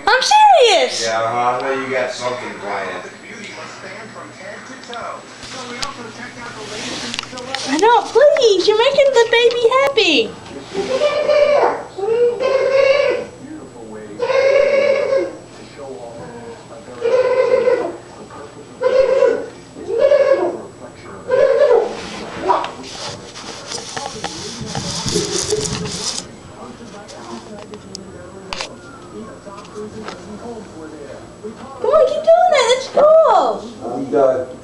I'm serious! Yeah, I know you got something planned. I don't, please, you're making the baby happy. Come on, keep doing that, let's go. I'm done.